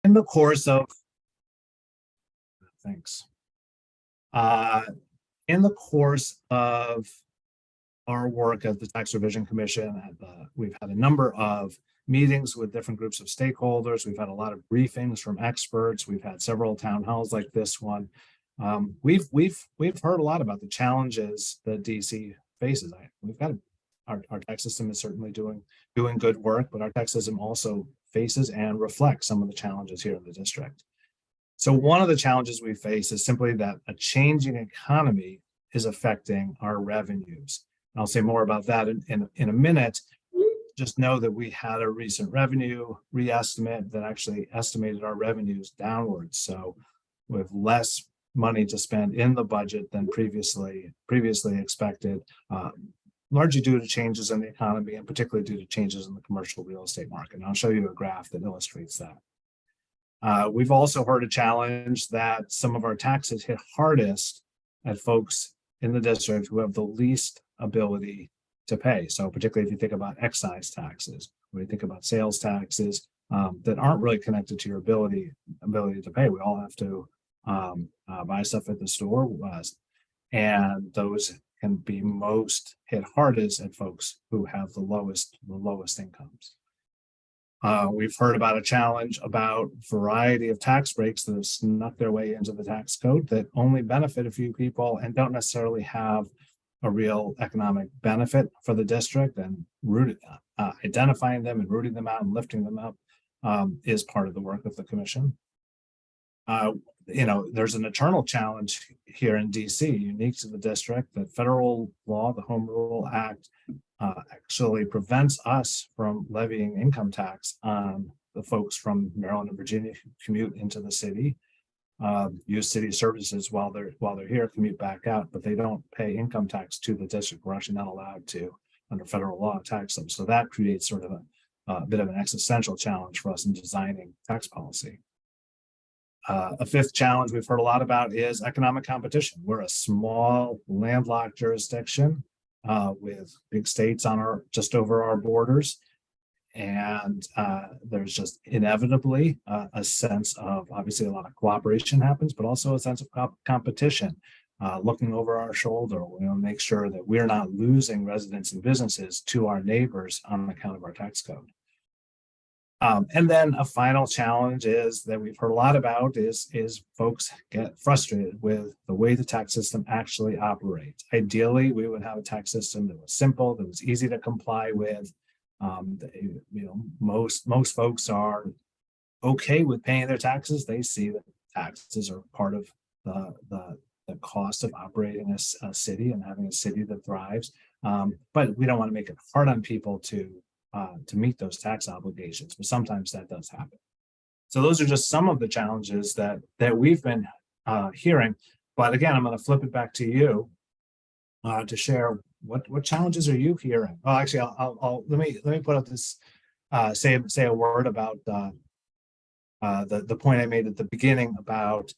in the course of, thanks. In the course of our work at the Tax Revision Commission, we've had a number of meetings with different groups of stakeholders. We've had a lot of briefings from experts. We've had several town halls like this one. We've heard a lot about the challenges that DC faces. Our tax system is certainly doing good work, but our tax system also faces and reflects some of the challenges here in the district. So one of the challenges we face is simply that a changing economy is affecting our revenues. And I'll say more about that in a minute. Just know that we had a recent revenue reestimate that actually estimated our revenues downwards. So we have less money to spend in the budget than previously expected, largely due to changes in the economy and particularly due to changes in the commercial real estate market. And I'll show you a graph that illustrates that. We've also heard a challenge that some of our taxes hit hardest at folks in the district who have the least ability to pay. So particularly if you think about excise taxes, when you think about sales taxes that aren't really connected to your ability to pay. We all have to buy stuff at the store, and those can be most hit hardest at folks who have the lowest incomes. We've heard about a challenge about variety of tax breaks that have snuck their way into the tax code that only benefit a few people and don't necessarily have a real economic benefit for the district, and identifying them and rooting them out and lifting them up is part of the work of the commission. There's an eternal challenge here in DC, unique to the district, that federal law, the Home Rule Act, actually prevents us from levying income tax on the folks from Maryland and Virginia who commute into the city, use city services while they're here, commute back out, but they don't pay income tax to the district. We're actually not allowed to, under federal law, tax them. So that creates sort of a bit of an existential challenge for us in designing tax policy. A fifth challenge we've heard a lot about is economic competition. We're a small landlocked jurisdiction with big states on just over our borders. And there's just inevitably a sense of, obviously a lot of cooperation happens, but also a sense of competition, looking over our shoulder. We want to make sure that we're not losing residents and businesses to our neighbors on account of our tax code. And then a final challenge is that we've heard a lot about is folks get frustrated with the way the tax system actually operates. Ideally, we would have a tax system that was simple, that was easy to comply with. Most folks are okay with paying their taxes. They see that taxes are part of the cost of operating a city and having a city that thrives. But we don't want to make it hard on people to meet those tax obligations, but sometimes that does happen. So those are just some of the challenges that we've been hearing. But again, I'm going to flip it back to you to share what challenges are you hearing. Well, actually, I'll let me put up this say a word about the point I made at the beginning about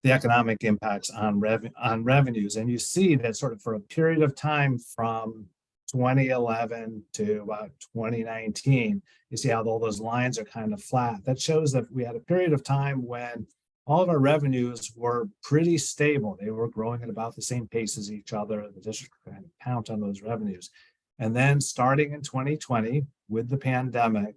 the economic impacts on revenues, and you see that sort of for a period of time from 2011 to about 2019, you see how all those lines are kind of flat. That shows that we had a period of time when all of our revenues were pretty stable. They were growing at about the same pace as each other. The district could kind of count on those revenues. And then starting in 2020, with the pandemic,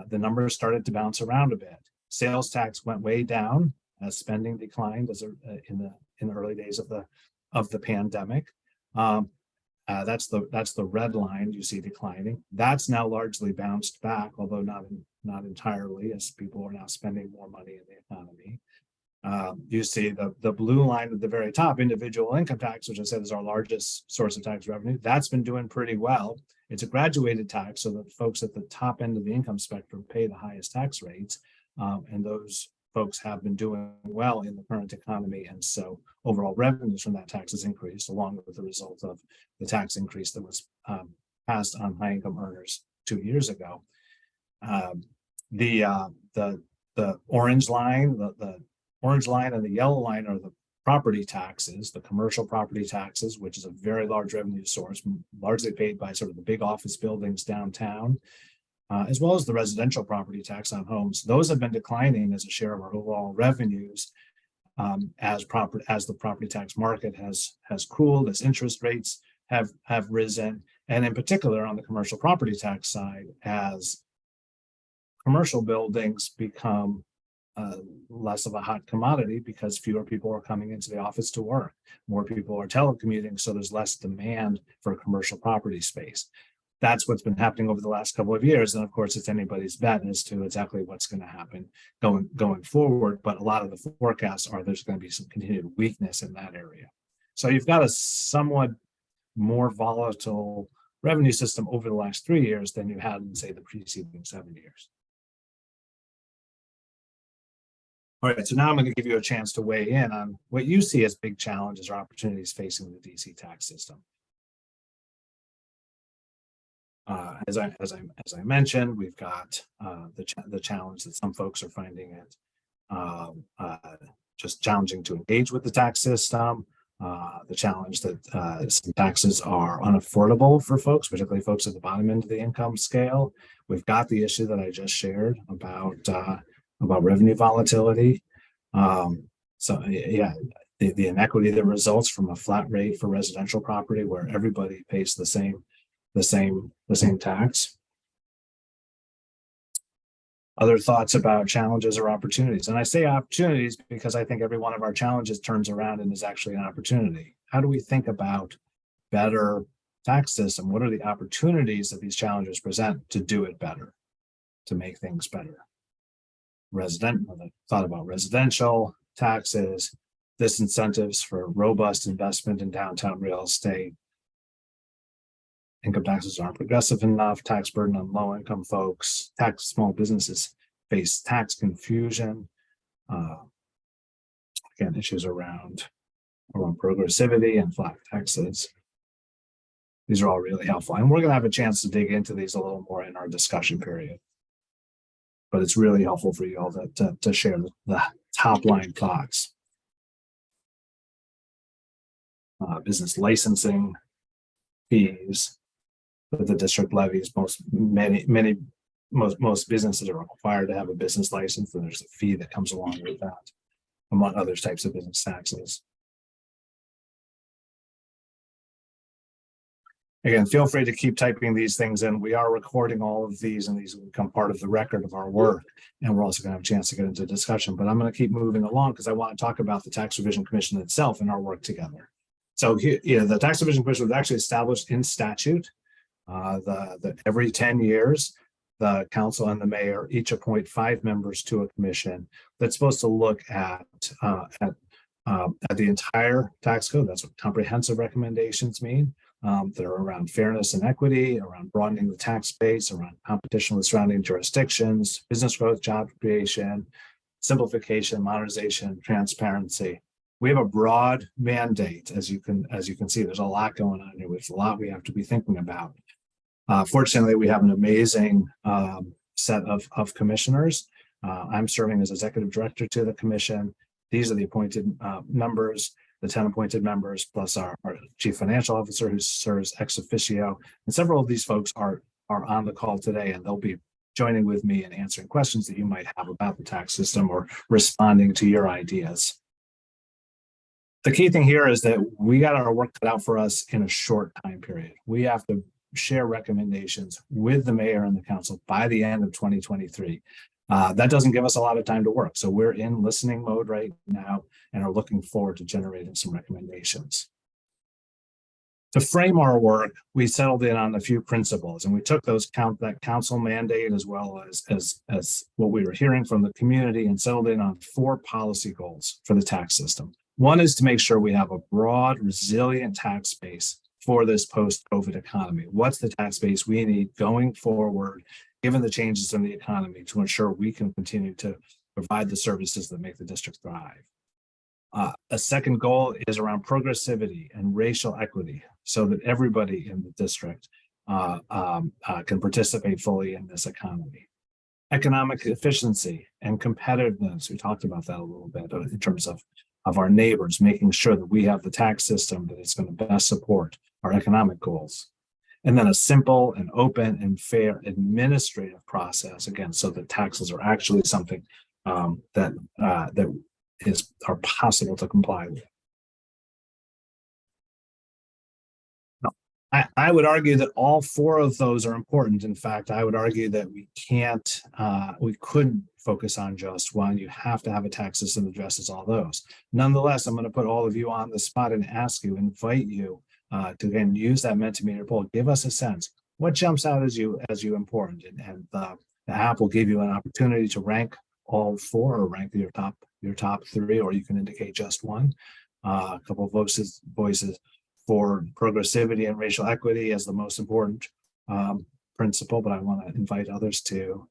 the numbers started to bounce around a bit. Sales tax went way down as spending declined in the early days of the pandemic. That's the red line you see declining. That's now largely bounced back, although not entirely, as people are now spending more money in the economy. You see the blue line at the very top, individual income tax, which I said is our largest source of tax revenue. That's been doing pretty well. It's a graduated tax, so that folks at the top end of the income spectrum pay the highest tax rates, and those folks have been doing well in the current economy, and so overall revenues from that tax has increased, along with the result of the tax increase that was passed on high income earners 2 years ago. The orange line, the orange line and the yellow line are the property taxes, the commercial property taxes, which is a very large revenue source, largely paid by sort of the big office buildings downtown. as well as the residential property tax on homes. Those have been declining as a share of our overall revenues as the property tax market has cooled, as interest rates have risen, and in particular on the commercial property tax side, as commercial buildings become less of a hot commodity because fewer people are coming into the office to work. More people are telecommuting, so there's less demand for commercial property space. That's what's been happening over the last couple of years. And of course, it's anybody's bet as to exactly what's going to happen going forward. But a lot of the forecasts are there's going to be some continued weakness in that area. So you've got a somewhat more volatile revenue system over the last 3 years than you had in, say, the preceding 7 years. All right, so now I'm going to give you a chance to weigh in on what you see as big challenges or opportunities facing the DC tax system. As I mentioned, we've got the challenge that some folks are finding it just challenging to engage with the tax system. The challenge that some taxes are unaffordable for folks, particularly folks at the bottom end of the income scale. We've got the issue that I just shared about revenue volatility. So yeah, the inequity that results from a flat rate for residential property where everybody pays the same tax. Other thoughts about challenges or opportunities. And I say opportunities because I think every one of our challenges turns around and is actually an opportunity. How do we think about better tax system? What are the opportunities that these challenges present to do it better, to make things better? Thought about residential taxes, disincentives for robust investment in downtown real estate. Income taxes aren't progressive enough, tax burden on low income folks, small businesses face tax confusion. Again, issues around progressivity and flat taxes. These are all really helpful. And we're going to have a chance to dig into these a little more in our discussion period. But it's really helpful for you all to share the top line thoughts. Business licensing fees that the district levies. Most businesses are required to have a business license, and there's a fee that comes along with that, among other types of business taxes. Again, feel free to keep typing these things in. We are recording all of these, and these will become part of the record of our work. And we're also going to have a chance to get into discussion. But I'm going to keep moving along because I want to talk about the Tax Revision Commission itself and our work together. So here, the Tax Revision Commission was actually established in statute. Every 10 years, the council and the mayor each appoint 5 members to a commission that's supposed to look at the entire tax code. That's what comprehensive recommendations mean. That are around fairness and equity, around broadening the tax base, around competition with surrounding jurisdictions, business growth, job creation, simplification, modernization, transparency. We have a broad mandate, as you can see. There's a lot going on here. There's a lot we have to be thinking about. Fortunately, we have an amazing set of commissioners. I'm serving as executive director to the commission. These are the appointed members. The 10 appointed members, plus our chief financial officer who serves ex officio. And several of these folks are on the call today, and they'll be joining with me and answering questions that you might have about the tax system or responding to your ideas. The key thing here is that we got our work cut out for us in a short time period. We have to share recommendations with the mayor and the council by the end of 2023. That doesn't give us a lot of time to work. So we're in listening mode right now and are looking forward to generating some recommendations. To frame our work, we settled in on a few principles, and we took that council mandate as well as what we were hearing from the community and settled in on 4 policy goals for the tax system. One is to make sure we have a broad, resilient tax base for this post-COVID economy. What's the tax base we need going forward, given the changes in the economy, to ensure we can continue to provide the services that make the district thrive. A second goal is around progressivity and racial equity so that everybody in the district can participate fully in this economy. Economic efficiency and competitiveness, we talked about that a little bit in terms of our neighbors, making sure that we have the tax system that is going to best support our economic goals. and then a simple and open and fair administrative process, again, so that taxes are actually something that are possible to comply with. I would argue that all four of those are important. In fact, I would argue that we couldn't focus on just one. You have to have a tax system that addresses all those. Nonetheless, I'm going to put all of you on the spot and invite you to again use that Mentimeter poll. Give us a sense. What jumps out as you important, and the app will give you an opportunity to rank all four, or rank your top three, or you can indicate just one. A couple of voices for progressivity and racial equity as the most important principle, but I want to invite others to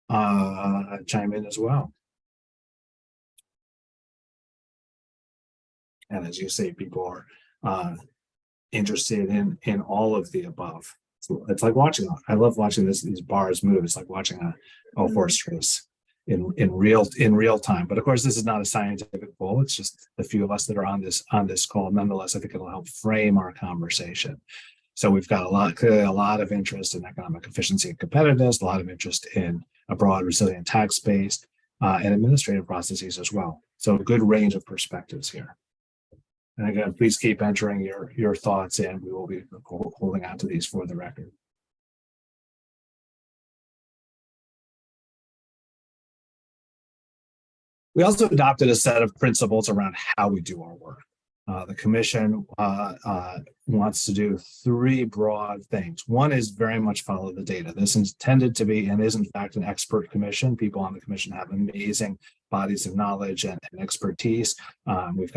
chime in as well. And as you say, people are interested in all of the above. So it's like watching. I love watching these bars move. It's like watching a horse race in real time. But of course, this is not a scientific poll. It's just the few of us that are on this call. Nonetheless, I think it'll help frame our conversation. So we've got a lot of interest in economic efficiency and competitiveness, a lot of interest in a broad, resilient tax base, and administrative processes as well. So a good range of perspectives here. And again, please keep entering your thoughts in. We will be holding on to these for the record. We also adopted a set of principles around how we do our work. The commission wants to do three broad things. One is very much follow the data. This is intended to be, and is in fact, an expert commission. People on the commission have amazing bodies of knowledge and expertise. We've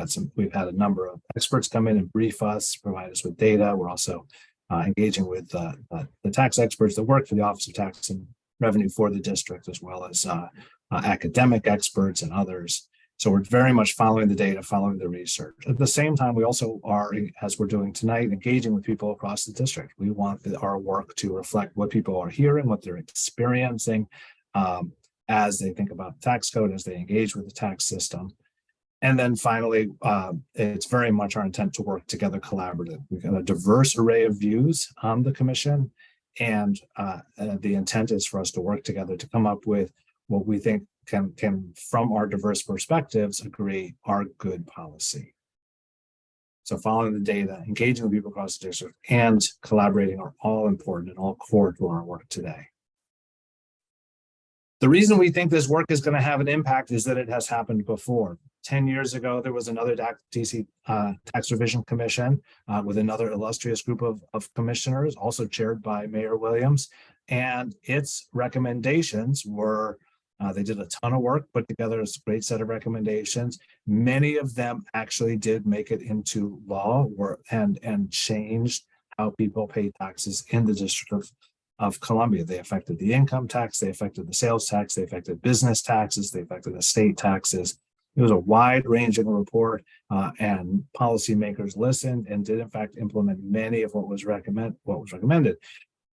had a number of experts come in and brief us, provide us with data. We're also engaging with the tax experts that work for the Office of Tax and Revenue for the district, as well as academic experts and others. So we're very much following the data, following the research. At the same time, we also are, as we're doing tonight, engaging with people across the district. We want our work to reflect what people are hearing, what they're experiencing as they think about the tax code, as they engage with the tax system. And then finally, it's very much our intent to work together collaboratively. We've got a diverse array of views on the commission, and the intent is for us to work together to come up with what we think can from our diverse perspectives, agree are good policy. So following the data, engaging with people across the district, and collaborating are all important and all core to our work today. The reason we think this work is going to have an impact is that it has happened before. 10 years ago, there was another DC Tax Revision Commission with another illustrious group of commissioners, also chaired by Mayor Williams. And its recommendations were, they did a ton of work, put together a great set of recommendations. Many of them actually did make it into law and changed how people pay taxes in the District of Columbia. They affected the income tax, they affected the sales tax, they affected business taxes, they affected the state taxes. It was a wide-ranging report, and policymakers listened and did in fact implement many of what was recommended.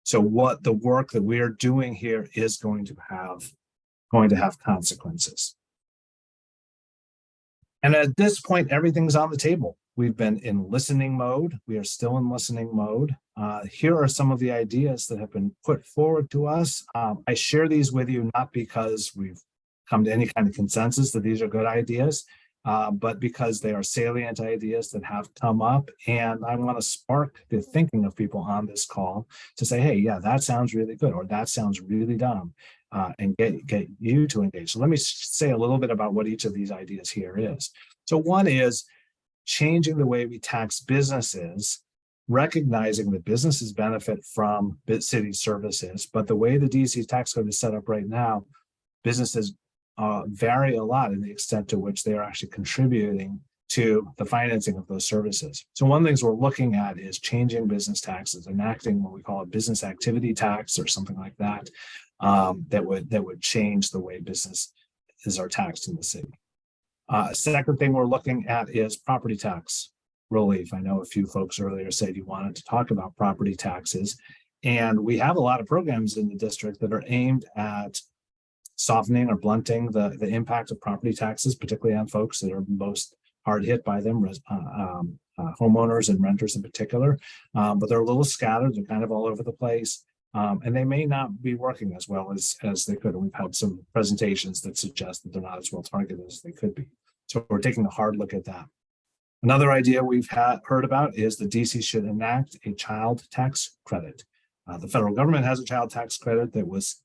So what the work that we are doing here is going to have consequences. And at this point, everything's on the table. We've been in listening mode. We are still in listening mode. Here are some of the ideas that have been put forward to us. I share these with you not because we've come to any kind of consensus that these are good ideas, but because they are salient ideas that have come up. And I want to spark the thinking of people on this call to say, hey, yeah, that sounds really good, or that sounds really dumb, and get you to engage. So let me say a little bit about what each of these ideas here is. So one is changing the way we tax businesses, recognizing that businesses benefit from city services, but the way the DC tax code is set up right now, businesses vary a lot in the extent to which they are actually contributing to the financing of those services. So one of the things we're looking at is changing business taxes, enacting what we call a business activity tax or something like that, that would change the way businesses are taxed in the city. Second thing we're looking at is property tax relief. I know a few folks earlier said you wanted to talk about property taxes, and we have a lot of programs in the district that are aimed at softening or blunting the impact of property taxes, particularly on folks that are most hard hit by them, homeowners and renters in particular, but they're a little scattered. They're kind of all over the place. And they may not be working as well as they could. And we've had some presentations that suggest that they're not as well targeted as they could be. So we're taking a hard look at that. Another idea we've heard about is the DC should enact a child tax credit. The federal government has a child tax credit that was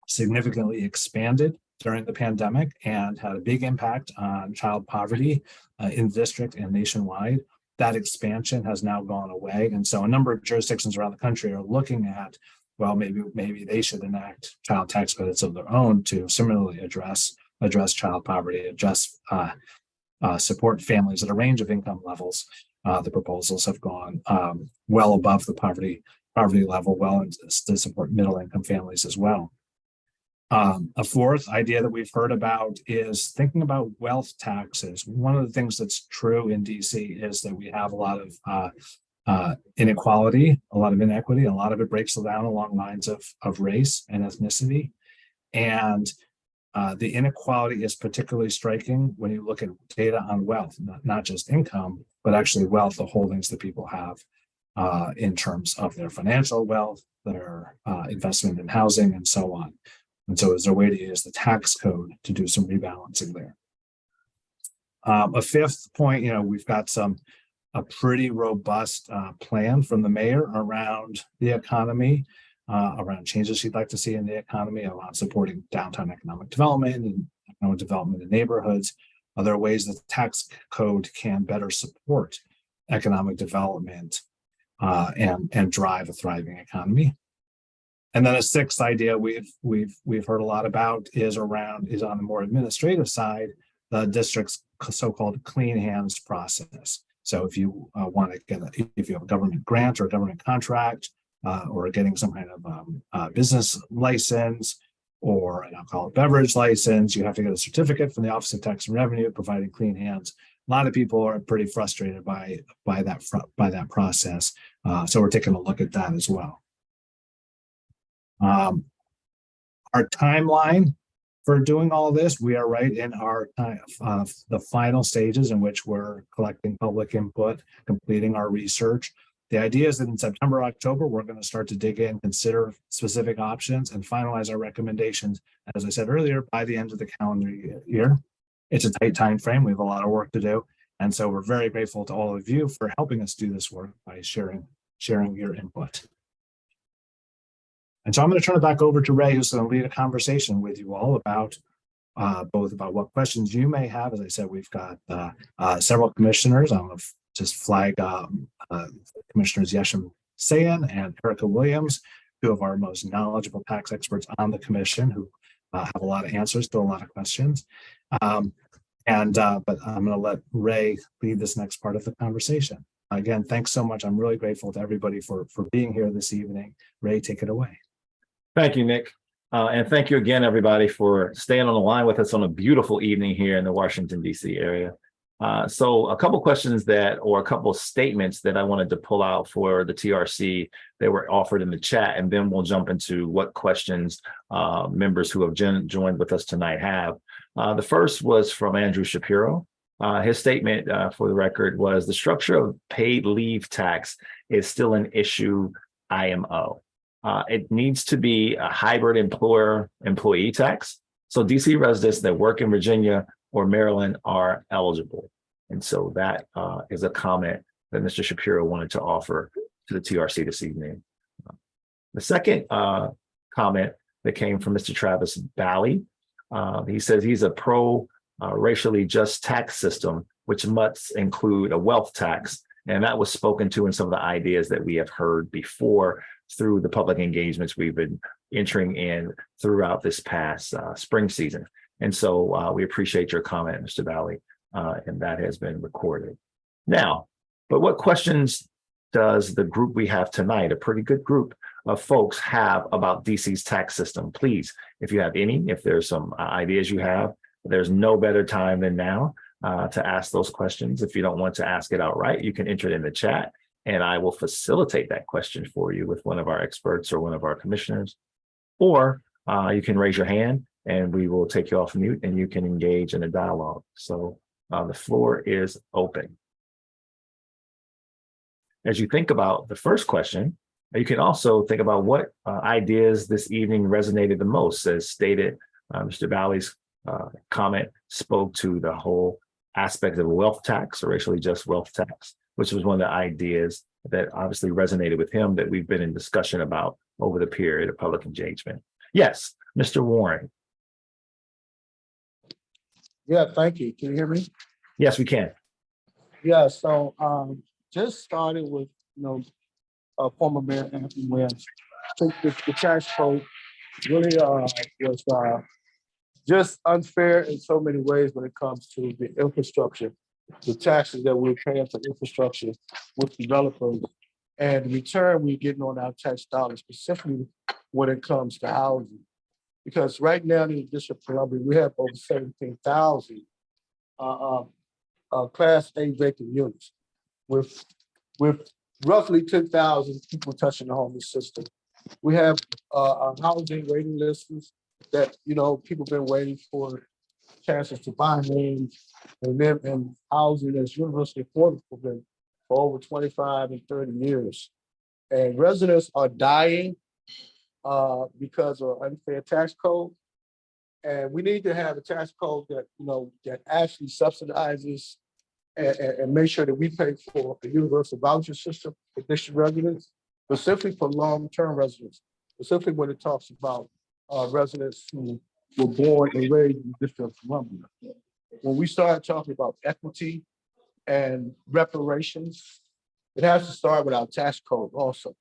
significantly expanded during the pandemic and had a big impact on child poverty in the district and nationwide. That expansion has now gone away. And so a number of jurisdictions around the country are looking at, well, maybe they should enact child tax credits of their own to similarly address child poverty, support families at a range of income levels. The proposals have gone well above the poverty level, well to support middle income families as well. A fourth idea that we've heard about is thinking about wealth taxes. One of the things that's true in DC is that we have a lot of inequality, a lot of inequity. A lot of it breaks down along lines of race and ethnicity. And the inequality is particularly striking when you look at data on wealth, not just income, but actually wealth, the holdings that people have in terms of their financial wealth, their investment in housing, and so on. And so is there a way to use the tax code to do some rebalancing there? A fifth point, we've got a pretty robust plan from the mayor around the economy, around changes she'd like to see in the economy, around supporting downtown economic development and economic development in neighborhoods. Are there ways that the tax code can better support economic development and drive a thriving economy? And then a sixth idea we've heard a lot about is on the more administrative side, the district's so-called clean hands process. So if you want to if you have a government grant or a government contract, or getting some kind of business license or an alcoholic beverage license, you have to get a certificate from the Office of Tax and Revenue providing clean hands. A lot of people are pretty frustrated by that process. So we're taking a look at that as well. Our timeline for doing all this, we are right in our the final stages in which we're collecting public input, completing our research. The idea is that in September, October, we're going to start to dig in, consider specific options, and finalize our recommendations, as I said earlier, by the end of the calendar year. It's a tight time frame. We have a lot of work to do. And so we're very grateful to all of you for helping us do this work by sharing your input. And so I'm going to turn it back over to Ray, who's going to lead a conversation with you all about both about what questions you may have. As I said, we've got several commissioners. I'm going to just flag Commissioners Yeshim Sayan and Erica Williams, two of our most knowledgeable tax experts on the commission who have a lot of answers to a lot of questions. But I'm going to let Ray lead this next part of the conversation. Again, thanks so much. I'm really grateful to everybody for being here this evening. Ray, take it away. Thank you, Nick. And thank you again, everybody, for staying on the line with us on a beautiful evening here in the Washington, D.C. area. So a couple questions or a couple statements that I wanted to pull out for the TRC that were offered in the chat, and then we'll jump into what questions members who have joined with us tonight have. The first was from Andrew Shapiro. His statement, for the record, was the structure of paid leave tax is still an issue IMO. It needs to be a hybrid employer-employee tax. So DC residents that work in Virginia or Maryland are eligible. And so that is a comment that Mr. Shapiro wanted to offer to the TRC this evening. The second comment that came from Mr. Travis Bally, he says he's a racially just tax system, which must include a wealth tax. And that was spoken to in some of the ideas that we have heard before through the public engagements we've been entering in throughout this past spring season. And so we appreciate your comment, Mr. Bally, and that has been recorded. Now, but what questions does the group we have tonight, a pretty good group of folks, have about DC's tax system? Please, if you have any, if there's some ideas you have, there's no better time than now to ask those questions. If you don't want to ask it outright, you can enter it in the chat, and I will facilitate that question for you with one of our experts or one of our commissioners. Or you can raise your hand and we will take you off mute and you can engage in a dialogue. So the floor is open. as you think about the first question, you can also think about what ideas this evening resonated the most. As stated, Mr. Valley's comment spoke to the whole aspect of a wealth tax or racially just wealth tax, which was one of the ideas that obviously resonated with him that we've been in discussion about over the period of public engagement. Yes, Mr. Warren. Yeah, thank you. Can you hear me? Yes, we can. Yeah, so just started with, former Mayor Anthony Williams. I think the tax code really was just unfair in so many ways when it comes to the infrastructure, the taxes that we're paying for infrastructure with developers, and the return we're getting on our tax dollars, specifically when it comes to housing. Because right now in the District of Columbia, we have over 17,000 Class A vacant units with roughly 10,000 people touching the homeless system. We have housing waiting lists that, people been waiting for chances to buy homes and live in housing that's universally affordable for them for over 25 and 30 years. And residents are dying because of unfair tax code. And we need to have a tax code that, that actually subsidizes and make sure that we pay for the universal voucher system for district residents, specifically for long-term residents, specifically when it talks about residents who were born and raised in the District of Columbia. When we start talking about equity and reparations, it has to start with our tax code also,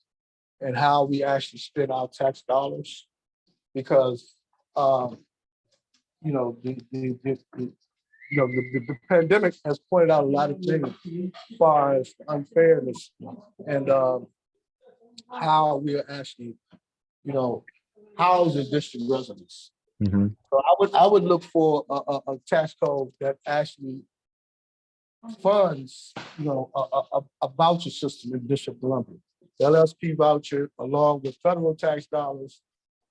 and how we actually spend our tax dollars, because the pandemic has pointed out a lot of things as far as unfairness and how we are actually, housing district residents. Mhm. So I would look for a tax code that actually funds, a voucher system in the District of Columbia. The LSP voucher, along with federal tax dollars,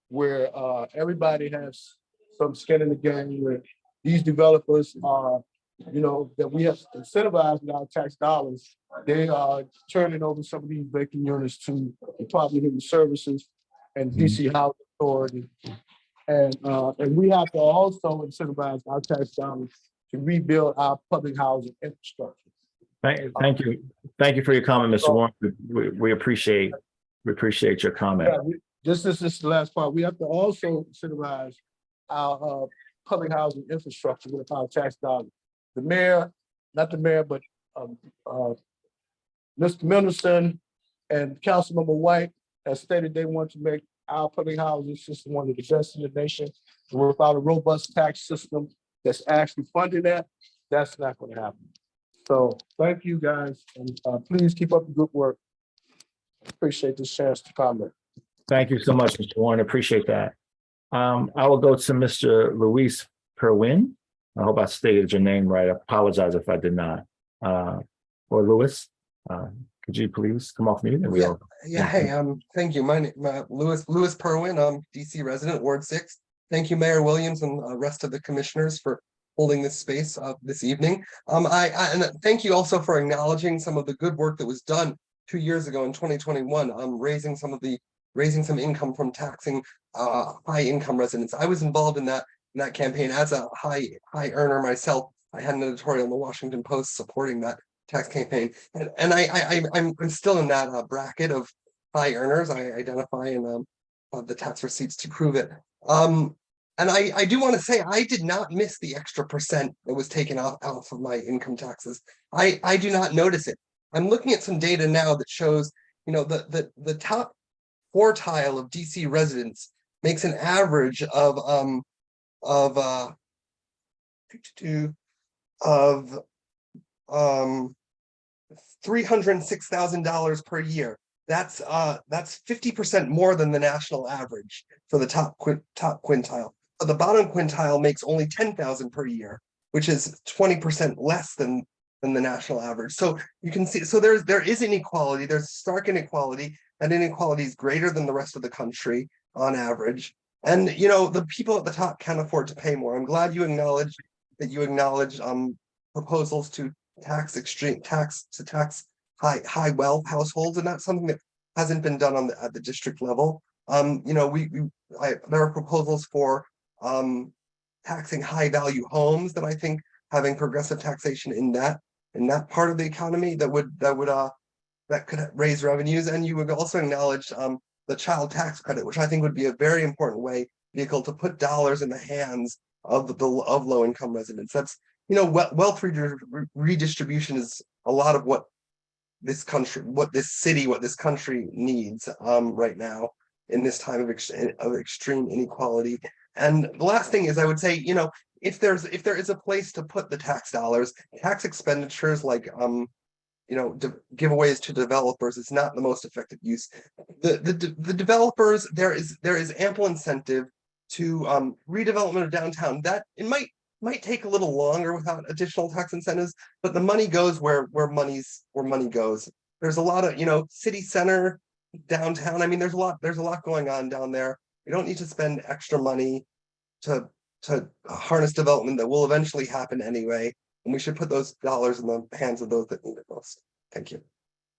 where everybody has some skin in the game, where these developers are, that we have incentivized with our tax dollars. They are turning over some of these vacant units to the Department of Human Services and DC Housing Authority. And we have to also incentivize our tax dollars to rebuild our public housing infrastructure. Thank you. Thank you for your comment, Mr. Warren. We appreciate your comment. Yeah, this is the last part. We have to also incentivize our public housing infrastructure with our tax dollars. The mayor, not the mayor, but Mr. Mendelson and Councilmember White has stated they want to make our public housing system one of the best in the nation. And without a robust tax system that's actually funding that, that's not going to happen. So thank you guys, and please keep up the good work. Appreciate this chance to comment. Thank you so much, Mr. Warren. Appreciate that. I will go to Mr. Luis Perwin. I hope I stated your name right. I apologize if I did not. Or Louis, could you please come off mute? Hey, thank you. My name, Louis Perwin. I'm DC resident, Ward 6. Thank you, Mayor Williams, and the rest of the commissioners for holding this space this evening. And thank you also for acknowledging some of the good work that was done 2 years ago in 2021, raising some income from taxing high income residents. I was involved in that campaign as a high earner myself. I had an editorial in the Washington Post supporting that tax campaign, and I'm still in that bracket of high earners. I identify in the tax receipts to prove it. And I do want to say I did not miss the extra percent that was taken off of my income taxes. I do not notice it. I'm looking at some data now that shows, the top quartile of DC residents makes an average of $306,000 per year. That's 50% more than the national average for the top quintile. But the bottom quintile makes only $10,000 per year, which is 20% less than the national average. So you can see, so there is inequality. There's stark inequality. That inequality is greater than the rest of the country on average. And the people at the top can't afford to pay more. I'm glad you acknowledge proposals to tax high wealth households, and that's something that hasn't been done at the district level. You know, there are proposals for taxing high value homes that I think having progressive taxation in that part of the economy that could raise revenues. And you would also acknowledge the child tax credit, which I think would be a very important vehicle to put dollars in the hands of low income residents. That's, you know, wealth redistribution is a lot of what this country, what this country needs right now in this time of extreme inequality. And the last thing is, I would say, you know, if there is a place to put the tax dollars, tax expenditures like you know, giveaways to developers is not the most effective use. The developers, there is ample incentive to redevelopment of downtown. That it might take a little longer without additional tax incentives, but the money goes where money goes. There's a lot of, you know, city center, downtown. I mean, there's a lot going on down there. We don't need to spend extra money to harness development that will eventually happen anyway. And we should put those dollars in the hands of those that need it most. Thank you.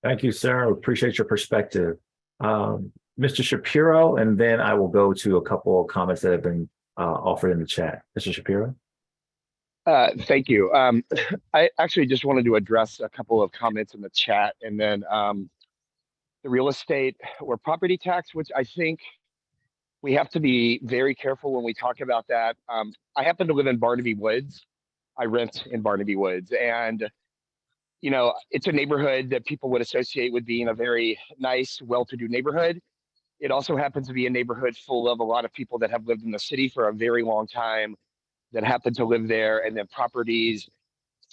Thank you, sir. Appreciate your perspective. Mr. Shapiro, and then I will go to a couple of comments that have been offered in the chat. Mr. Shapiro? Thank you. I actually just wanted to address a couple of comments in the chat, and then the real estate or property tax, which I think we have to be very careful when we talk about that. I happen to live in Barnaby Woods. I rent in Barnaby Woods, and you know, it's a neighborhood that people would associate with being a very nice, well-to-do neighborhood. It also happens to be a neighborhood full of a lot of people that have lived in the city for a very long time, that happen to live there, and then properties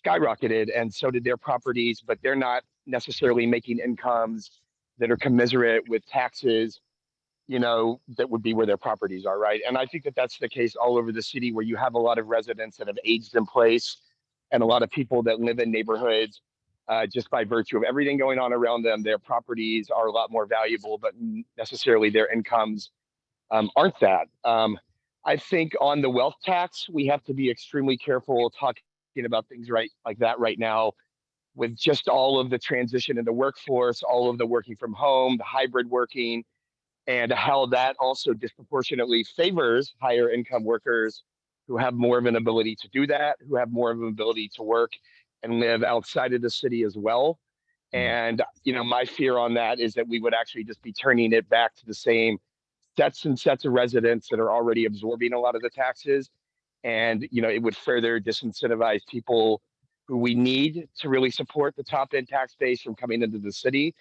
skyrocketed, and so did their properties, but they're not necessarily making incomes that are commensurate with taxes, you know, that would be where their properties are, right? And I think that that's the case all over the city, where you have a lot of residents that have aged in place, and a lot of people that live in neighborhoods just by virtue of everything going on around them. Their properties are a lot more valuable, but necessarily their incomes aren't that. I think on the wealth tax, we have to be extremely careful talking about things like that right now, with just all of the transition in the workforce, all of the working from home, the hybrid working, and how that also disproportionately favors higher income workers who have more of an ability to do that, who have more of an ability to work and live outside of the city as well. And, you know, my fear on that is that we would actually just be turning it back to the same sets and sets of residents that are already absorbing a lot of the taxes. And, you know, it would further disincentivize people who we need to really support the top end tax base from coming into the city.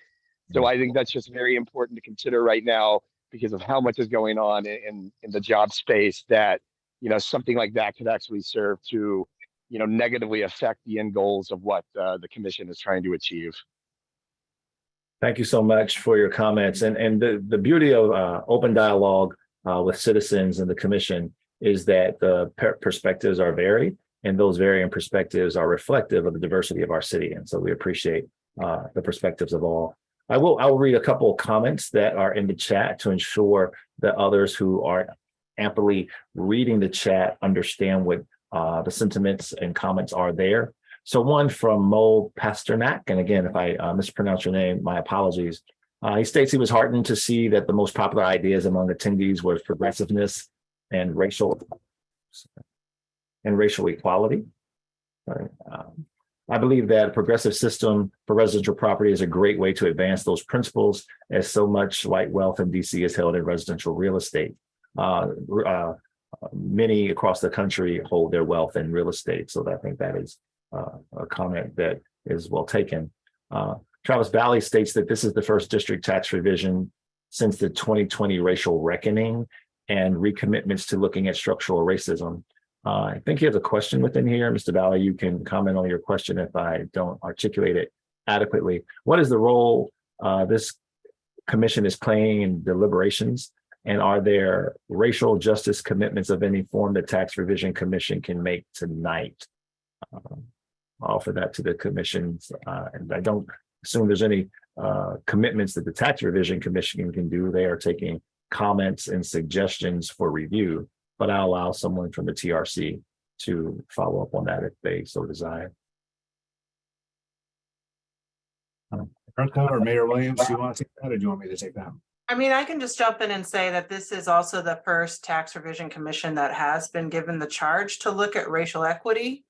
So I think that's just very important to consider right now, because of how much is going on in the job space, that, you know, something like that could actually serve to, you know, negatively affect the end goals of what the commission is trying to achieve. Thank you so much for your comments. And the beauty of open dialogue with citizens and the commission is that the perspectives are varied, and those varying perspectives are reflective of the diversity of our city. And so we appreciate the perspectives of all. I will read a couple of comments that are in the chat to ensure that others who are amply reading the chat understand what the sentiments and comments are there. So one from Mo Pasternak, and again, if I mispronounce your name, my apologies. He states he was heartened to see that the most popular ideas among attendees was progressiveness and racial equality. I believe that a progressive system for residential property is a great way to advance those principles, as so much like wealth in DC is held in residential real estate. Many across the country hold their wealth in real estate. So I think that is a comment that is well taken. Travis Valley states that this is the first district tax revision since the 2020 racial reckoning and recommitments to looking at structural racism. I think you have a question within here. Mr. Valley, you can comment on your question if I don't articulate it adequately. What is the role this commission is playing in deliberations? And are there racial justice commitments of any form the Tax Revision Commission can make tonight? I'll offer that to the commissions. And I don't assume there's any commitments that the Tax Revision Commission can do. They are taking comments and suggestions for review, but I'll allow someone from the TRC to follow up on that if they so desire. Erica or Mayor Williams, do you want to take that or do you want me to take that? I mean, I can just jump in and say that this is also the first tax revision commission that has been given the charge to look at racial equity.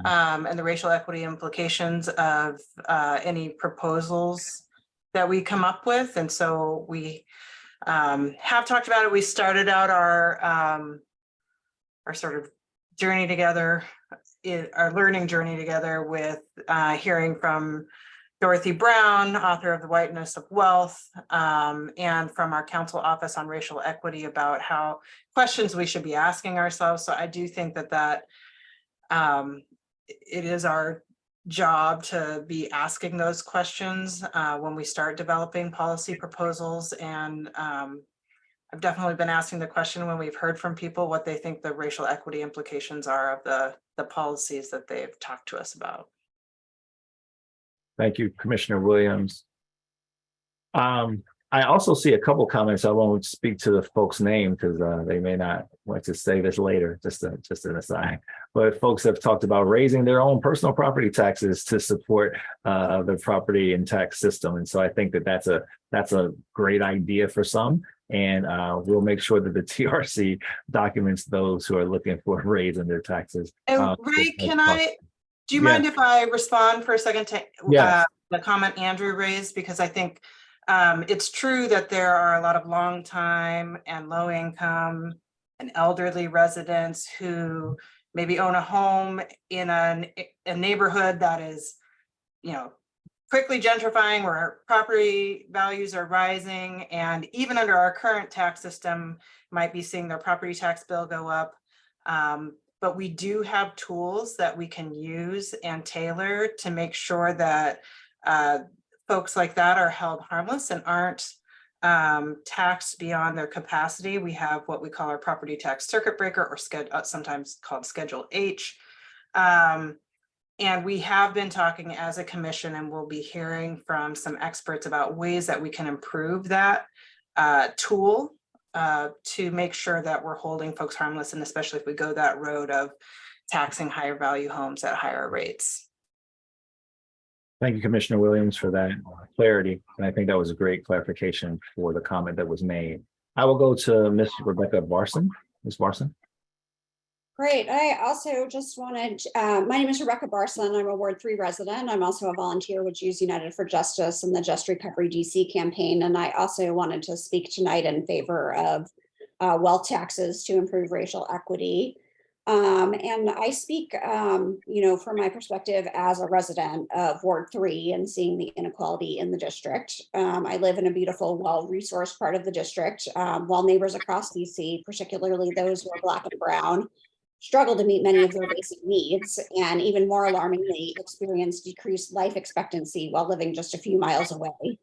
And the racial equity implications of any proposals that we come up with. And so we have talked about it. We started out our sort of journey together, our learning journey together with hearing from Dorothy Brown, author of The Whiteness of Wealth, and from our council office on racial equity about how questions we should be asking ourselves. So I do think that it is our job to be asking those questions when we start developing policy proposals. And I've definitely been asking the question when we've heard from people what they think the racial equity implications are of the policies that they've talked to us about. Thank you, Commissioner Williams. I also see a couple comments. I won't speak to the folks' name because they may not want to say this later, just an aside. But folks have talked about raising their own personal property taxes to support the property and tax system. And so I think that's a great idea for some. And we'll make sure that the TRC documents those who are looking for a raise in their taxes. And Ray, do you mind if I respond for a second to the comment Andrew raised? Because I think it's true that there are a lot of long time and low income and elderly residents who maybe own a home in a neighborhood that is, quickly gentrifying, where property values are rising, and even under our current tax system might be seeing their property tax bill go up. But we do have tools that we can use and tailor to make sure that folks like that are held harmless and aren't taxed beyond their capacity. We have what we call our property tax circuit breaker, or sometimes called Schedule H. And we have been talking as a commission, and we'll be hearing from some experts about ways that we can improve that tool to make sure that we're holding folks harmless, and especially if we go that road of taxing higher value homes at higher rates. Thank you, Commissioner Williams, for that clarity. And I think that was a great clarification for the comment that was made. I will go to Ms. Rebecca Barson. Ms. Barson. Great. I also just wanted, my name is Rebecca Barson. I'm a Ward 3 resident. I'm also a volunteer with Jews United for Justice and the Just Recovery DC campaign. And I also wanted to speak tonight in favor of wealth taxes to improve racial equity. And I speak, from my perspective as a resident of Ward 3 and seeing the inequality in the district. I live in a beautiful, well-resourced part of the district, while neighbors across DC, particularly those who are Black and Brown, struggle to meet many of their basic needs, and even more alarmingly, experience decreased life expectancy while living just a few miles away.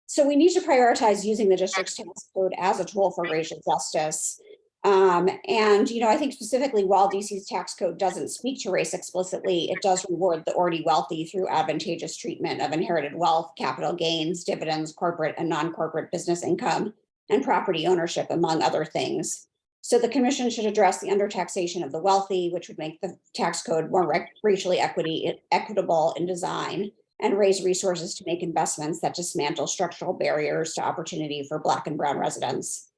So we need to prioritize using the district's tax code as a tool for racial justice. I think specifically while DC's tax code doesn't speak to race explicitly, it does reward the already wealthy through advantageous treatment of inherited wealth, capital gains, dividends, corporate and non-corporate business income, and property ownership, among other things. So the commission should address the undertaxation of the wealthy, which would make the tax code more racially equitable in design, and raise resources to make investments that dismantle structural barriers to opportunity for Black and Brown residents.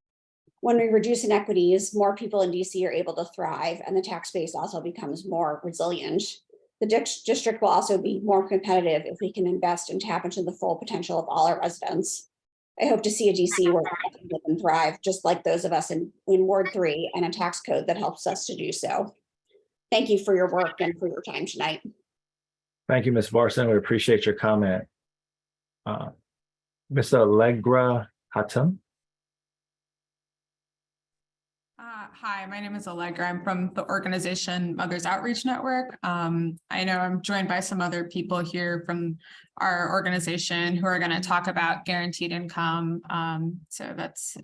When we reduce inequities, more people in DC are able to thrive, and the tax base also becomes more resilient. The district will also be more competitive if we can invest and tap into the full potential of all our residents. I hope to see a DC where we can live and thrive, just like those of us in Ward 3, and a tax code that helps us to do so. Thank you for your work and for your time tonight. Thank you, Ms. Barson. We appreciate your comment. Ms. Allegra Hatem. Hi, my name is Allegra. I'm from the organization Mothers Outreach Network. I know I'm joined by some other people here from our organization who are going to talk about guaranteed income. So that's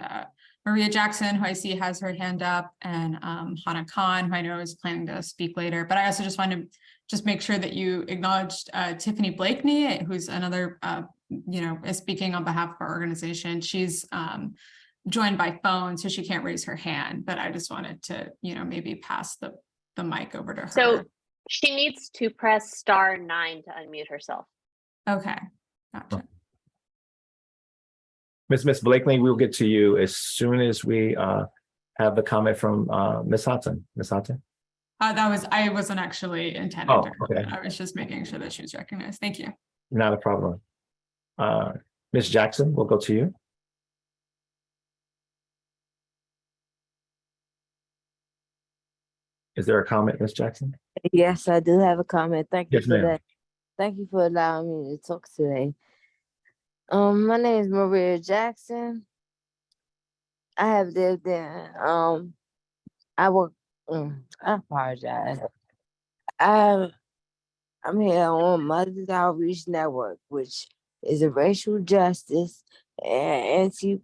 Maria Jackson, who I see has her hand up, and Hannah Khan, who I know is planning to speak later. But I also just want to make sure that you acknowledged Tiffany Blakeney, who's another, is speaking on behalf of our organization. She's joined by phone, so she can't raise her hand, but I just wanted to, maybe pass the mic over to her. So she needs to press *9 to unmute herself. Okay, gotcha. Miss Blakely, we'll get to you as soon as we have the comment from Ms. Hudson. Ms. Hudson? I wasn't actually intending Oh, to. okay. I was just making sure that she was recognized. Thank you. Not a problem. Ms. Jackson, we'll go to you. Is there a comment, Ms. Jackson? Yes, I do have a comment. Thank you Yes, for ma'am. that. Thank you for allowing me to talk today. My name is Maria Jackson. I have lived in, I work, I apologize. I'm here on Mothers Outreach Network, which is a racial justice and the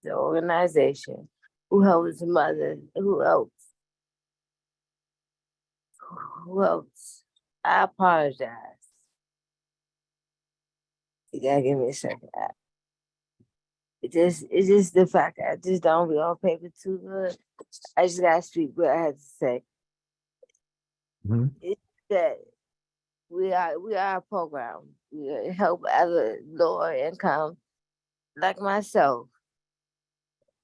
organization who helps mothers, who helps. I apologize. You gotta give me a second. It's just the fact that I just don't be on paper too good. I just gotta speak what I have to say. Mhm. It's that we are a program. We help other lower income like myself.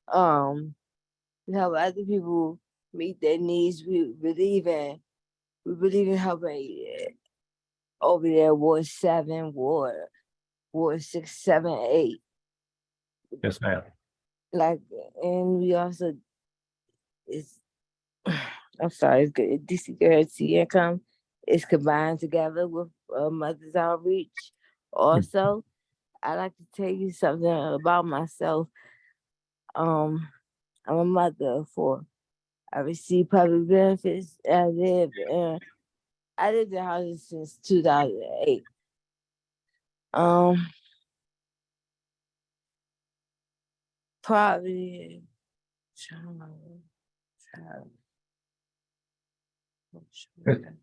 We help other people meet their needs. We believe in helping over there, Ward 7, Ward 6, 7, 8. Yes, ma'am. Like, and we also, it's, I'm sorry, it's good. DC Guarantee Income is combined together with Mothers Outreach. Also, I like to tell you something about myself. I'm a mother of 4. I receive public benefits. I lived in houses since 2008. Probably.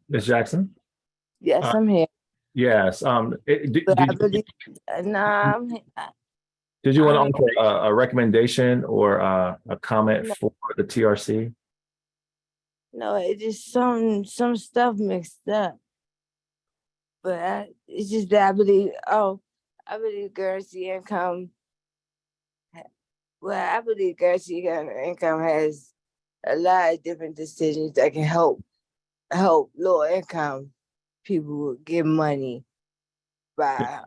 Ms. Jackson? Yes, I'm here. Yes. But I believe, nah, Did you want I'm- to offer a recommendation or a comment No. for the TRC? no, it's just some stuff mixed up. But it's just that I believe guarantee income. Well, I believe guarantee income has a lot of different decisions that can help lower income people get money by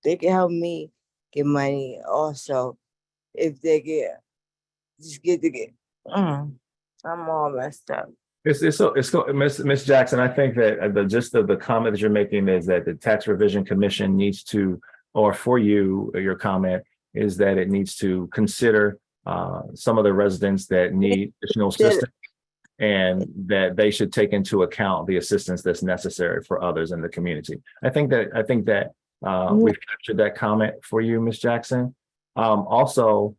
they can help me get money also if they get I'm all messed up. Miss Jackson, I think that the gist of the comment that you're making is that the Tax Revision Commission needs to, or for you, your comment is that it needs to consider some of the residents that need additional assistance and that they should take into account the assistance that's necessary for others in the community. I think that we've captured that comment for you, Ms. Jackson. Also,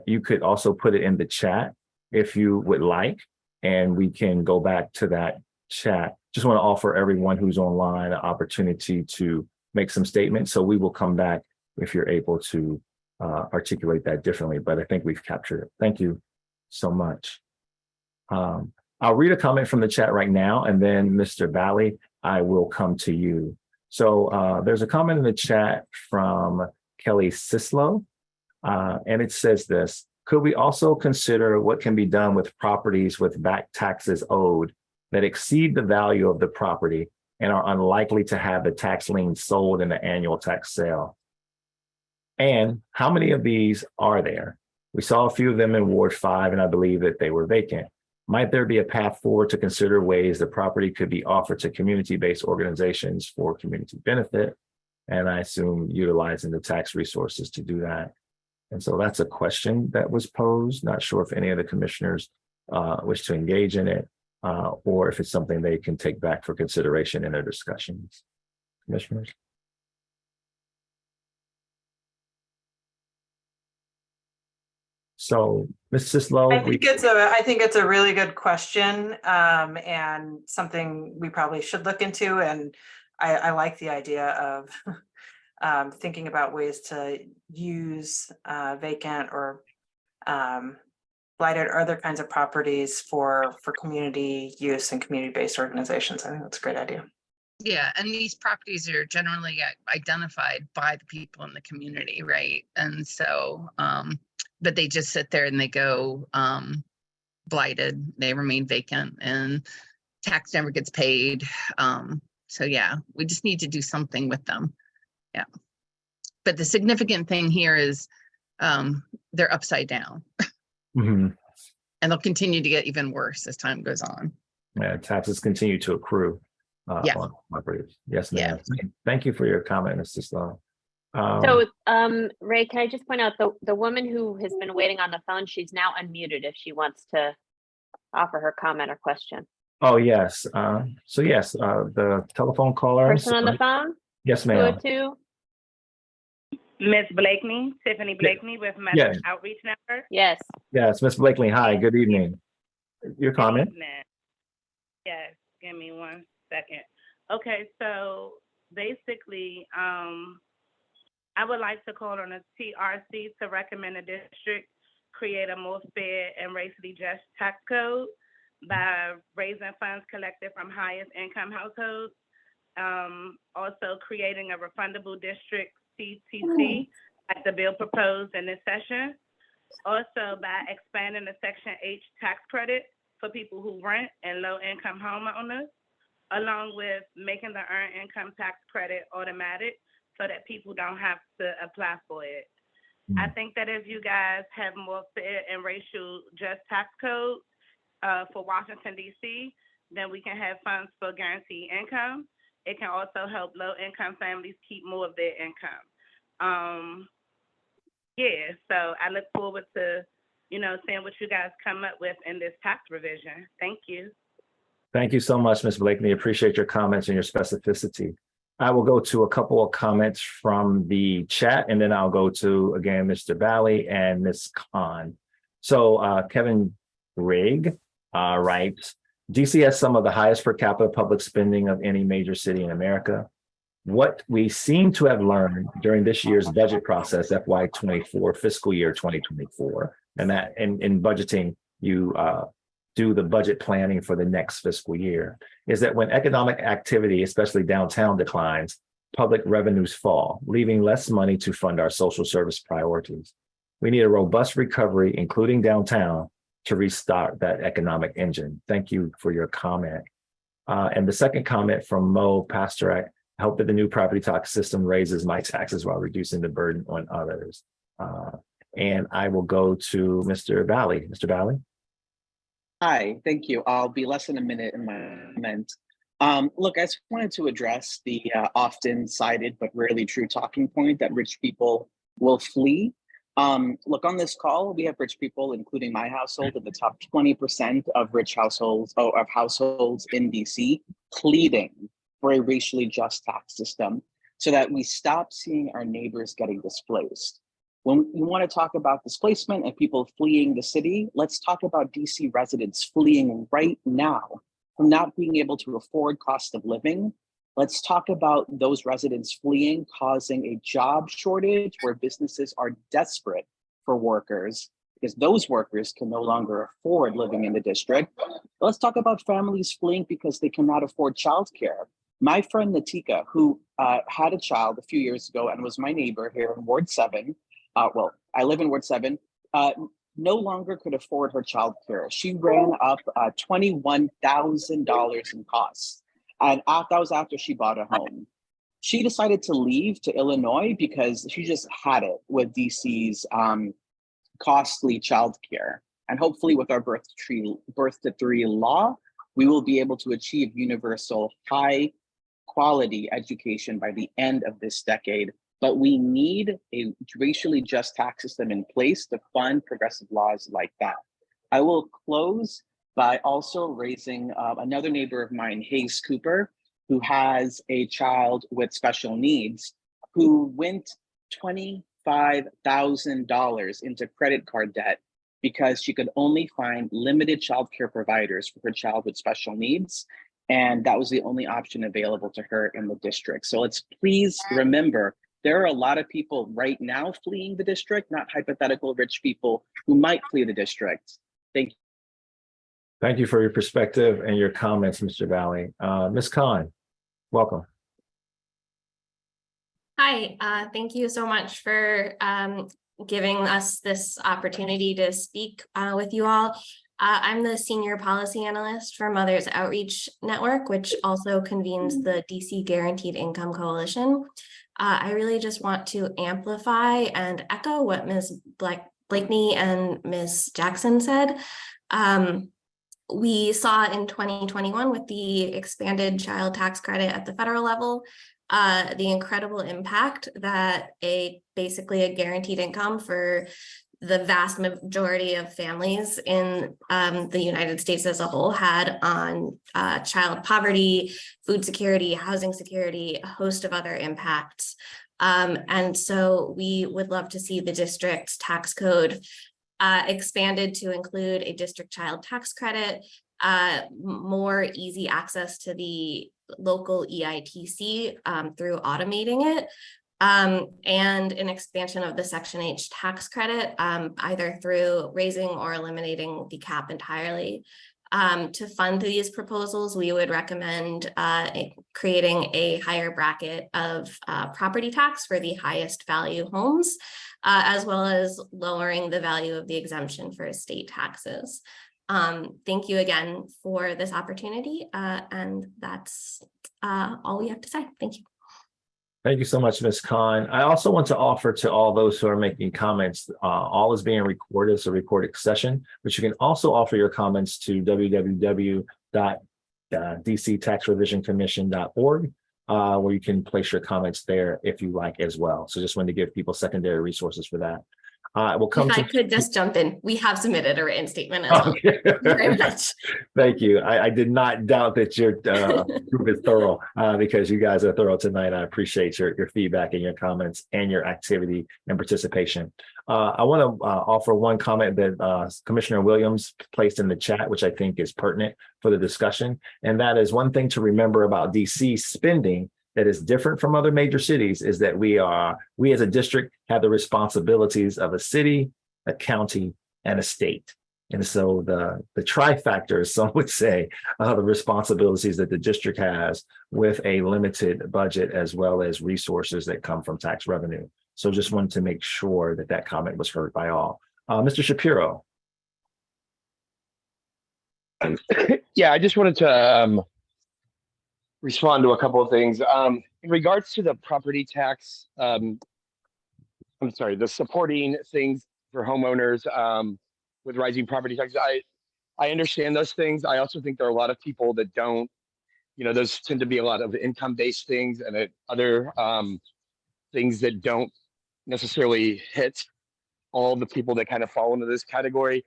you could also put it in the chat if you would like, and we can go back to that chat. Just want to offer everyone who's online an opportunity to make some statements. So we will come back if you're able to articulate that differently, but I think we've captured it. Thank you so much. I'll read a comment from the chat right now, and then Mr. Bally, I will come to you. So there's a comment in the chat from Kelly Sislow, and it says this: could we also consider what can be done with properties with back taxes owed that exceed the value of the property and are unlikely to have the tax lien sold in the annual tax sale? And how many of these are there? We saw a few of them in Ward 5, and I believe that they were vacant. Might there be a path forward to consider ways the property could be offered to community-based organizations for community benefit? And I assume utilizing the tax resources to do that. And so that's a question that was posed. Not sure if any of the commissioners wish to engage in it or if it's something they can take back for consideration in their discussions. Commissioners? So, Ms. Sislow, I think it's a really good question, and something we probably should look into. And I like the idea of thinking about ways to use vacant or blighted or other kinds of properties for community use and community-based organizations. I think that's a great idea. Yeah, and these properties are generally identified by the people in the community, right? And so, but they just sit there and they go blighted, they remain vacant and tax never gets paid. So yeah, we just need to do something with them. Yeah. But the significant thing here is they're upside down. Mhm. And they'll continue to get even worse as time goes on. Yeah, taxes continue to accrue Yeah. on properties. Yes, ma'am. Thank you for your comment, Mr. Sloan. So, Ray, can I just point out the woman who has been waiting on the phone, she's now unmuted if she wants to offer her comment or question. Oh, yes. So yes, the telephone caller. Person on the phone, Yes, ma'am. 202? Miss Blakeney, Tiffany Blakeney with Message Yes. Outreach Network. Yes. Yes, Ms. Blakely. Hi, good evening. Your comment? Evening. Yes, give me 1 second. Okay, so basically, I would like to call on the TRC to recommend a district create a more fair and racially just tax code by raising funds collected from highest income households. Also creating a refundable district CTC like the bill proposed in this session. Also by expanding the Section H tax credit for people who rent and low income homeowners, along with making the earned income tax credit automatic so that people don't have to apply for it. I think that if you guys have more fair and racial just tax codes for Washington, D.C., then we can have funds for guaranteed income. It can also help low income families keep more of their income. Yeah, so I look forward to, seeing what you guys come up with in this tax revision. Thank you. Thank you so much, Ms. Blakeney. Appreciate your comments and your specificity. I will go to a couple of comments from the chat, and then I'll go to, again, Mr. Valley and Ms. Khan. So Kevin Rigg writes, DC has some of the highest per capita public spending of any major city in America. What we seem to have learned during this year's budget process, FY24, fiscal year 2024, and that in budgeting, you do the budget planning for the next fiscal year, is that when economic activity, especially downtown, declines, public revenues fall, leaving less money to fund our social service priorities. We need a robust recovery, including downtown, to restart that economic engine. Thank you for your comment. And the second comment from Mo Pastorak, I hope that the new property tax system raises my taxes while reducing the burden on others. And I will go to Mr. Valley. Mr. Valley? Hi, thank you. I'll be less than a minute in my comment. Look, I just wanted to address the often cited but rarely true talking point that rich people will flee. Look, on this call, we have rich people, including my household, in the top 20% of rich households, of households in DC, pleading for a racially just tax system so that we stop seeing our neighbors getting displaced. When you want to talk about displacement and people fleeing the city, let's talk about DC residents fleeing right now from not being able to afford cost of living. Let's talk about those residents fleeing, causing a job shortage where businesses are desperate for workers because those workers can no longer afford living in the district. Let's talk about families fleeing because they cannot afford childcare. My friend Natika, who had a child a few years ago and was my neighbor here in Ward 7, well, I live in Ward 7, no longer could afford her childcare. She ran up $21,000 in costs. And that was after she bought a home. She decided to leave to Illinois because she just had it with DC's costly childcare. And hopefully with our birth to three law, we will be able to achieve universal high quality education by the end of this decade. But we need a racially just tax system in place to fund progressive laws like that. I will close by also raising another neighbor of mine, Hayes Cooper, who has a child with special needs, who went $25,000 into credit card debt because she could only find limited childcare providers for her child with special needs. And that was the only option available to her in the district. So let's please remember, there are a lot of people right now fleeing the district, not hypothetical rich people who might flee the district. Thank you. Thank you for your perspective and your comments, Mr. Valley. Ms. Khan, welcome. Hi, thank you so much for giving us this opportunity to speak with you all. I'm the Senior Policy Analyst for Mothers Outreach Network, which also convenes the DC Guaranteed Income Coalition. I really just want to amplify and echo what Ms. Blakeney and Ms. Jackson said. We saw in 2021 with the expanded child tax credit at the federal level, the incredible impact that basically a guaranteed income for the vast majority of families in the United States as a whole had on child poverty, food security, housing security, a host of other impacts. And so we would love to see the district's tax code expanded to include a district child tax credit, more easy access to the local EITC through automating it, and an expansion of the Section H tax credit, either through raising or eliminating the cap entirely. To fund these proposals, we would recommend creating a higher bracket of property tax for the highest value homes, as well as lowering the value of the exemption for estate taxes. Thank you again for this opportunity, and that's all we have to say. Thank you. Thank you so much, Ms. Khan. I also want to offer to all those who are making comments, all is being recorded. It's a recorded session, but you can also offer your comments to www.dctaxrevisioncommission.org, where you can place your comments there if you like as well. So just wanted to give people secondary resources for that. We'll come If to. I could just jump in, we have submitted a written statement as well. Okay. Thank you very much. Thank you. I did not doubt that your group is thorough, because you guys are thorough tonight. I appreciate your feedback and your comments and your activity and participation. I want to offer one comment that Commissioner Williams placed in the chat, which I think is pertinent for the discussion. And that is one thing to remember about DC spending that is different from other major cities is that we as a district have the responsibilities of a city, a county, and a state. And so the trifecta, as some would say, the responsibilities that the district has with a limited budget as well as resources that come from tax revenue. So just wanted to make sure that that comment was heard by all. Mr. Shapiro. Yeah, I just wanted to respond to a couple of things. In regards to the property tax, I'm sorry, the supporting things for homeowners with rising property taxes. I understand those things. I also think there are a lot of people that don't, those tend to be a lot of income-based things and other things that don't necessarily hit all the people that kind of fall into this category.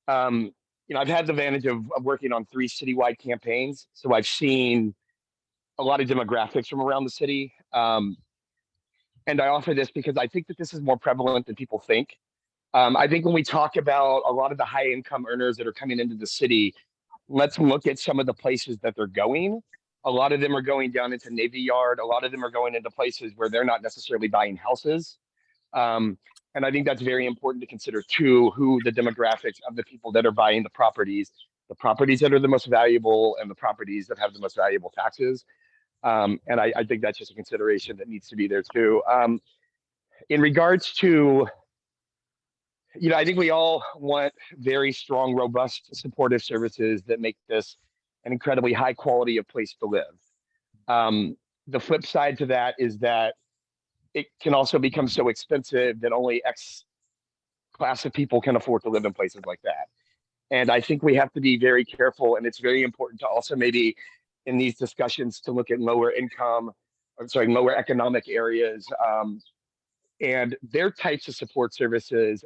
I've had the advantage of working on 3 citywide campaigns. So I've seen a lot of demographics from around the city. And I offer this because I think that this is more prevalent than people think. I think when we talk about a lot of the high income earners that are coming into the city, let's look at some of the places that they're going. A lot of them are going down into Navy Yard. A lot of them are going into places where they're not necessarily buying houses. And I think that's very important to consider too, who the demographics of the people that are buying the properties that are the most valuable and the properties that have the most valuable taxes. And I think that's just a consideration that needs to be there too. In regards to, I think we all want very strong, robust, supportive services that make this an incredibly high quality of place to live. The flip side to that is that it can also become so expensive that only X class of people can afford to live in places like that. And I think we have to be very careful, and it's very important to also maybe in these discussions to look at lower economic areas, and their types of support services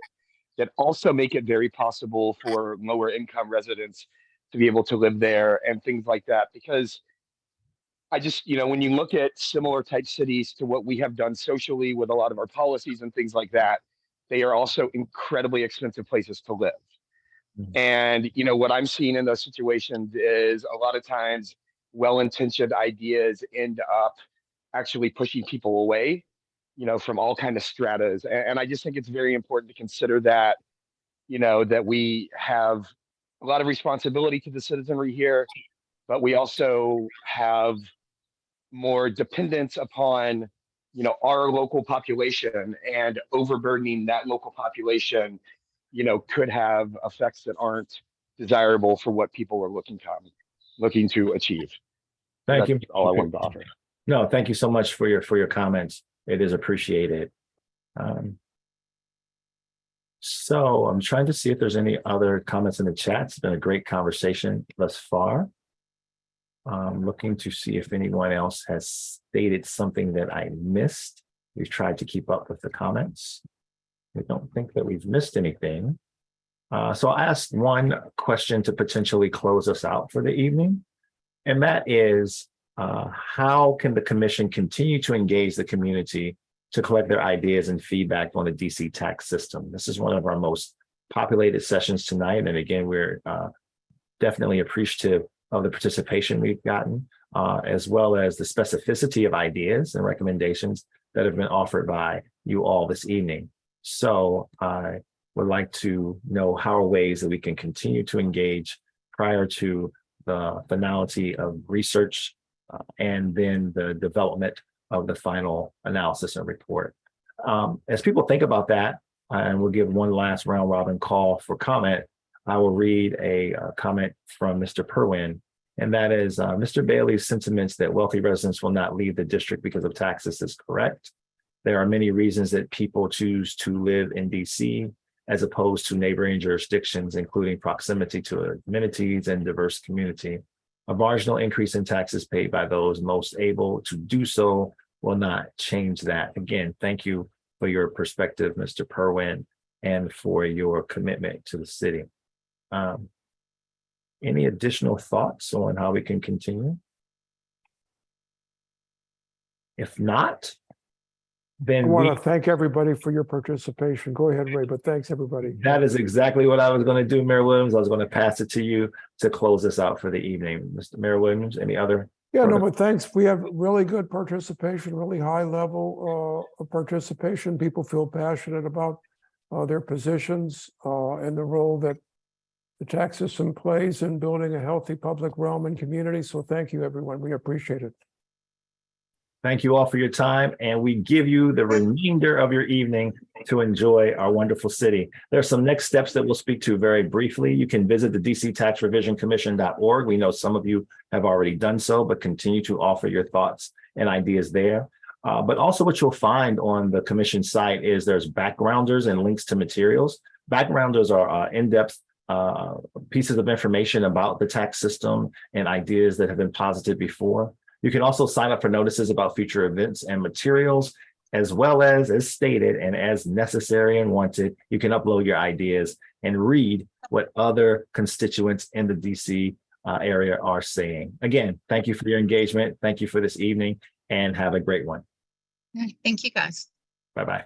that also make it very possible for lower income residents to be able to live there and things like that. Because I just, when you look at similar type cities to what we have done socially with a lot of our policies and things like that, they are also incredibly expensive places to live. And, what I'm seeing in those situations is a lot of times well-intentioned ideas end up actually pushing people away, from all kind of stratas. And I just think it's very important to consider that, that we have a lot of responsibility to the citizenry here, but we also have more dependence upon, you know, our local population, and overburdening that local population, you know, could have effects that aren't desirable for what people are looking to achieve. Thank That's you. all I wanted to offer. No, thank you so much for your comments. It is appreciated. So I'm trying to see if there's any other comments in the chat. It's been a great conversation thus far. I'm looking to see if anyone else has stated something that I missed. We've tried to keep up with the comments. We don't think that we've missed anything. So I asked one question to potentially close us out for the evening. And that is, how can the commission continue to engage the community to collect their ideas and feedback on the DC tax system? This is one of our most populated sessions tonight. And again, we're definitely appreciative of the participation we've gotten, as well as the specificity of ideas and recommendations that have been offered by you all this evening. So I would like to know how are ways that we can continue to engage prior to the finality of research and then the development of the final analysis and report. As people think about that, and we'll give one last round robin call for comment, I will read a comment from Mr. Perwin, and that is Mr. Bailey's sentiments that wealthy residents will not leave the district because of taxes is correct. There are many reasons that people choose to live in DC as opposed to neighboring jurisdictions, including proximity to amenities and diverse community. A marginal increase in taxes paid by those most able to do so will not change that. Again, thank you for your perspective, Mr. Perwin, and for your commitment to the city. Any additional thoughts on how we can continue? If not, then I want to thank everybody for your participation. Go ahead, Ray, but thanks, everybody. That is exactly what I was going to do, Mayor Williams. I was going to pass it to you to close this out for the evening. Mr. Mayor Williams, any other? Yeah, no, but thanks. We have really good participation, really high level of participation. People feel passionate about their positions and the role that the tax system plays in building a healthy public realm and community. So thank you, everyone. We appreciate it. Thank you all for your time, and we give you the remainder of your evening to enjoy our wonderful city. There are some next steps that we'll speak to very briefly. You can visit the DCTaxRevisionCommission.org. We know some of you have already done so, but continue to offer your thoughts and ideas there. But also what you'll find on the commission site is there's backgrounders and links to materials. Backgrounders are in-depth pieces of information about the tax system and ideas that have been posited before. You can also sign up for notices about future events and materials, as well as stated and as necessary and wanted, you can upload your ideas and read what other constituents in the DC area are saying. Again, thank you for your engagement. Thank you for this evening and have a great one. Thank you, guys. Bye-bye.